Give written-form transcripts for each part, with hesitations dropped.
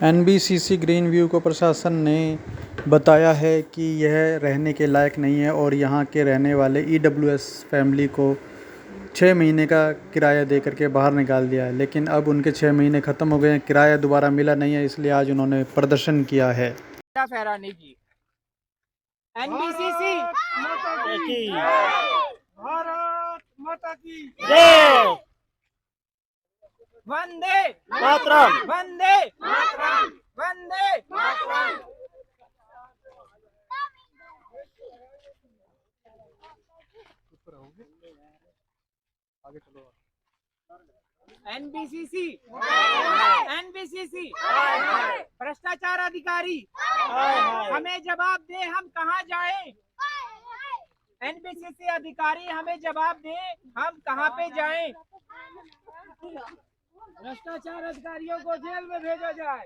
NBCC green view को प्रशासन ने बताया है कि यह रहने के लायक नहीं है और यहाँ के रहने वाले ईडब्ल्यूएस फैमिली को 6 महीने का किराया दे करके बाहर निकाल दिया है। लेकिन अब उनके 6 महीने ख़त्म हो गए हैं, किराया दोबारा मिला नहीं है, इसलिए आज उन्होंने प्रदर्शन किया है। फहराने की एनबीसीसी भारत माता की जय, वंदे मातरम, वंदे वंदे एनबीसीसी एनबीसीसी भ्रष्टाचार अधिकारी हमें जवाब दे, हम कहाँ जाएं? एनबीसीसी अधिकारी हमें जवाब दे, हम कहाँ पे जाएं? भ्रष्टाचार अधिकारियों को जेल में भेजा जाए।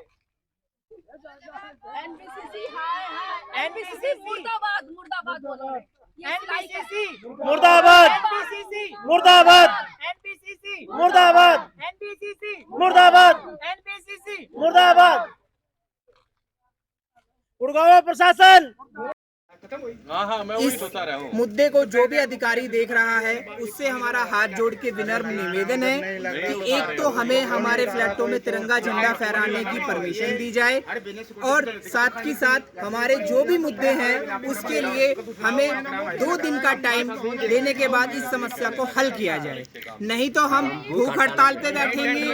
एनबीसीसी मुर्दाबाद मुर्दाबाद बोलो। एनबीसीसी मुर्दाबाद, एनबीसीसी मुर्दाबाद, एनबीसीसी मुर्दाबाद, एनबीसीसी मुर्दाबाद, एनबीसीसी मुर्दाबाद। गुड़गांव प्रशासन इस मुद्दे को जो भी अधिकारी देख रहा है उससे हमारा हाथ जोड़ के विनम्र निवेदन है कि एक तो हमें हमारे फ्लैटों में तिरंगा झंडा फहराने की परमिशन दी जाए और साथ ही साथ हमारे जो भी मुद्दे हैं उसके लिए हमें 2 दिन का टाइम देने के बाद इस समस्या को हल किया जाए। नहीं तो हम भूख हड़ताल पे बैठेंगे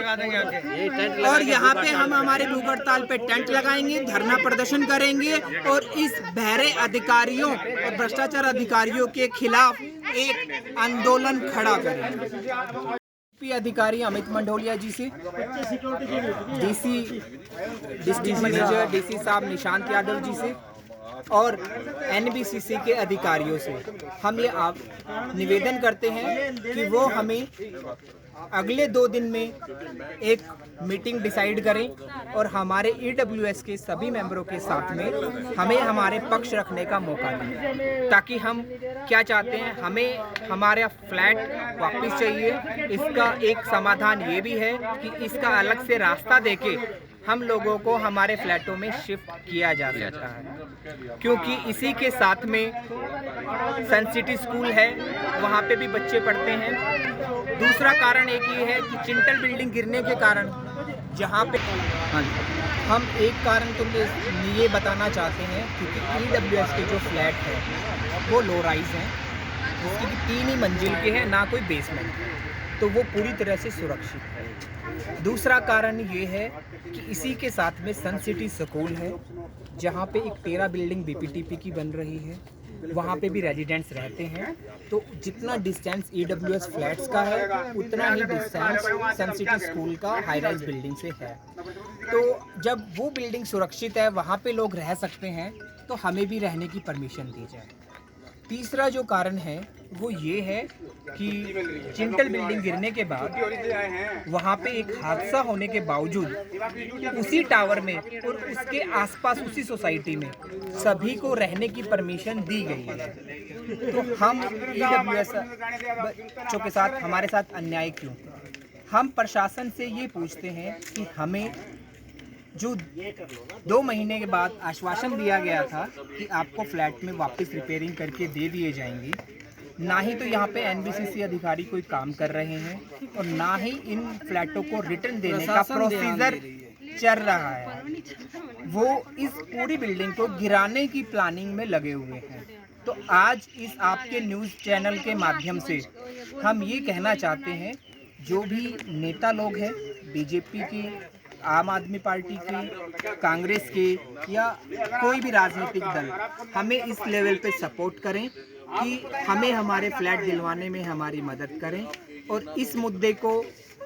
और यहाँ पे हम हमारे भूख हड़ताल पे टेंट लगाएंगे, धरना प्रदर्शन करेंगे और इस बहरे अधिकारियों और भ्रष्टाचार अधिकारियों के खिलाफ एक आंदोलन खड़ा करेंगे। अधिकारी अमित मंडोलिया जी से, डीसी डिस्ट्रिक्ट मैनेजर डीसी साहब निशांत यादव जी से और एनबीसीसी के अधिकारियों से हम ये आप निवेदन करते हैं कि वो हमें अगले 2 दिन में एक मीटिंग डिसाइड करें और हमारे ईडब्ल्यूएस के सभी मेंबरों के साथ में हमें हमारे पक्ष रखने का मौका दें, ताकि हम क्या चाहते हैं, हमें हमारा फ्लैट वापस चाहिए। इसका एक समाधान ये भी है कि इसका अलग से रास्ता देके हम लोगों को हमारे फ्लैटों में शिफ्ट किया जा सकता है, क्योंकि इसी के साथ में सन सिटी स्कूल है, वहाँ पे भी बच्चे पढ़ते हैं। दूसरा कारण एक ये है कि चिंटल बिल्डिंग गिरने के कारण जहाँ पे हम एक कारण तो ये बताना चाहते हैं, क्योंकि ईडब्ल्यूएस के जो फ्लैट है वो लो राइज हैं, जिसकी 3 ही मंजिल के हैं, ना कोई बेसमेंट है, तो वो पूरी तरह से सुरक्षित है। दूसरा कारण ये है कि इसी के साथ में सन सिटी स्कूल है, जहाँ पे एक 13 बिल्डिंग बीपीटीपी की बन रही है, वहाँ पे भी रेजिडेंट्स रहते हैं। तो जितना डिस्टेंस ईडब्ल्यूएस फ्लैट्स का है उतना ही डिस्टेंस सन सिटी स्कूल का हाई राइज बिल्डिंग से है। तो जब वो बिल्डिंग सुरक्षित है, वहाँ पे लोग रह सकते हैं, तो हमें भी रहने की परमिशन दी जाए। तीसरा जो कारण है वो ये है कि चिंटल बिल्डिंग गिरने के बाद वहाँ पे एक हादसा होने के बावजूद उसी टावर में और उसके आसपास उसी सोसाइटी में सभी को रहने की परमिशन दी गई है। तो हम ईडब्ल्यूएस बच्चों के साथ हमारे साथ अन्याय क्यों? हम प्रशासन से ये पूछते हैं कि हमें जो 2 महीने के बाद आश्वासन दिया गया था कि आपको फ्लैट में वापस रिपेयरिंग करके दे दिए जाएंगे, ना ही तो यहाँ पे एनबीसीसी अधिकारी कोई काम कर रहे हैं और ना ही इन फ्लैटों को रिटर्न देने का प्रोसीजर चल रहा है। वो इस पूरी बिल्डिंग को गिराने की प्लानिंग में लगे हुए हैं। तो आज इस आपके न्यूज़ चैनल के माध्यम से हम ये कहना चाहते हैं, जो भी नेता लोग हैं, बीजेपी की, आम आदमी पार्टी की, कांग्रेस के या कोई भी राजनीतिक दल, हमें इस लेवल पे सपोर्ट करें कि हमें हमारे फ्लैट दिलवाने में हमारी मदद करें। और इस मुद्दे को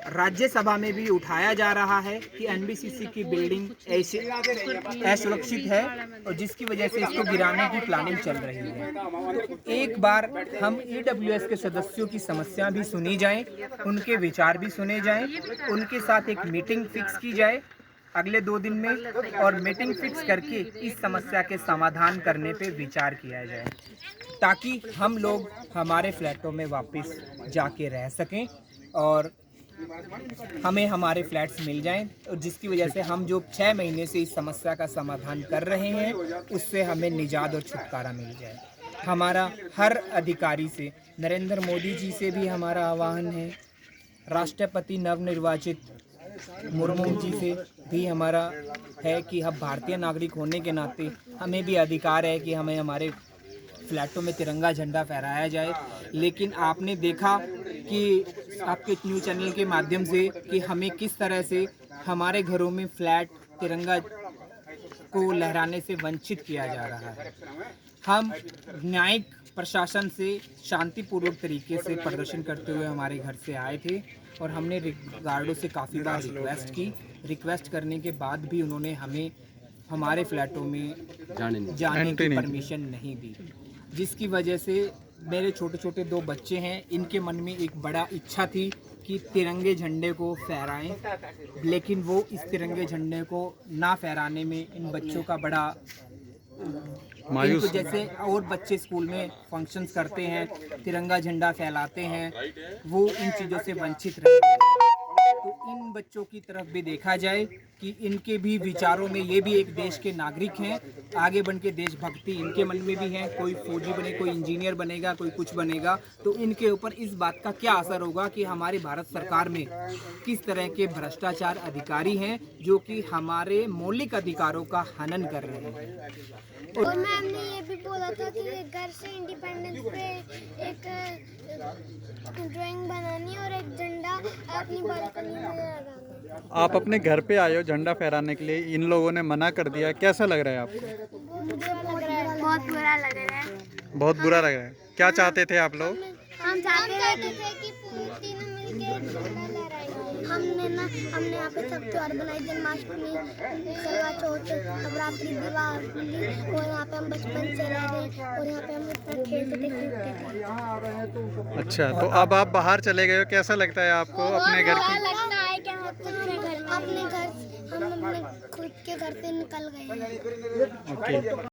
राज्यसभा में भी उठाया जा रहा है कि एनबीसीसी की बिल्डिंग असुरक्षित है और जिसकी वजह से इसको गिराने की प्लानिंग चल रही है। तो एक बार हम ईडब्ल्यूएस के सदस्यों की समस्या भी सुनी जाए, उनके विचार भी सुने जाएं, उनके साथ एक मीटिंग फिक्स की जाए अगले 2 दिन में और मीटिंग फिक्स करके इस समस्या के समाधान करने पे विचार किया जाए, ताकि हम लोग हमारे फ्लैटों में वापस जाके रह सकें और हमें हमारे फ्लैट्स मिल जाएं, और जिसकी वजह से हम जो 6 महीने से इस समस्या का समाधान कर रहे हैं उससे हमें निजात और छुटकारा मिल जाए। हमारा हर अधिकारी से, नरेंद्र मोदी जी से भी हमारा आह्वान है, राष्ट्रपति नवनिर्वाचित मुर्मू जी से भी हमारा है कि हम भारतीय नागरिक होने के नाते हमें भी अधिकार है कि हमें हमारे फ्लैटों में तिरंगा झंडा फहराया जाए। लेकिन आपने देखा कि आपके न्यूज़ चैनल के माध्यम से कि हमें किस तरह से हमारे घरों में फ्लैट तिरंगा को लहराने से वंचित किया जा रहा है। हम न्यायिक प्रशासन से शांतिपूर्वक तरीके से प्रदर्शन करते हुए हमारे घर से आए थे, और हमने गार्डों से काफ़ी बार रिक्वेस्ट करने के बाद भी उन्होंने हमें हमारे फ्लैटों में जाने की परमिशन नहीं दी, जिसकी वजह से मेरे छोटे छोटे 2 बच्चे हैं, इनके मन में एक बड़ा इच्छा थी कि तिरंगे झंडे को फहराएं, लेकिन वो इस तिरंगे झंडे को ना फहराने में इन बच्चों का बड़ा इनको जैसे और बच्चे स्कूल में फंक्शंस करते हैं, तिरंगा झंडा फहराते हैं, वो इन चीज़ों से वंचित रह गए। तो इन बच्चों की तरफ भी देखा जाए कि इनके भी विचारों में ये भी एक देश के नागरिक हैं, आगे बढ़ के देशभक्ति इनके मन में भी है। कोई फौजी बने, कोई इंजीनियर बनेगा, कोई कुछ बनेगा, तो इनके ऊपर इस बात का क्या असर होगा कि हमारी भारत सरकार में किस तरह के भ्रष्टाचार अधिकारी हैं जो कि हमारे मौलिक अधिकारों का हनन कर रहे हैं। और मैम ने ये भी बोला था कि घर से इंडिपेंडेंस पे एक ड्राइंग बनानी और एक झंडा अपनी बालकनी में लगाना। आप अपने घर पे आए हो झंडा फहराने के लिए, इन लोगों ने मना कर दिया, कैसा लग रहा है आपको? बहुत बुरा लग रहा है। बहुत बुरा लग रहा है। क्या चाहते थे आप लोग? हम चाहते थे कि तीनों मिलके झंडा लहराएंगे। हमने यहाँ पे सब त्योहार बनाए, जन्माष्टमी, करवा चौथ, नवरात्रि, दिवाली, और यहाँ पे हम बचपन से रह रहे हैं, और यहाँ पे हम इतना खेलते थे। अच्छा, तो अब आप बाहर चले गए हो, कैसा लगता है आपको अपने घर की? लगता है कि हम अपने खुद के घर से निकल गए हैं। ओके।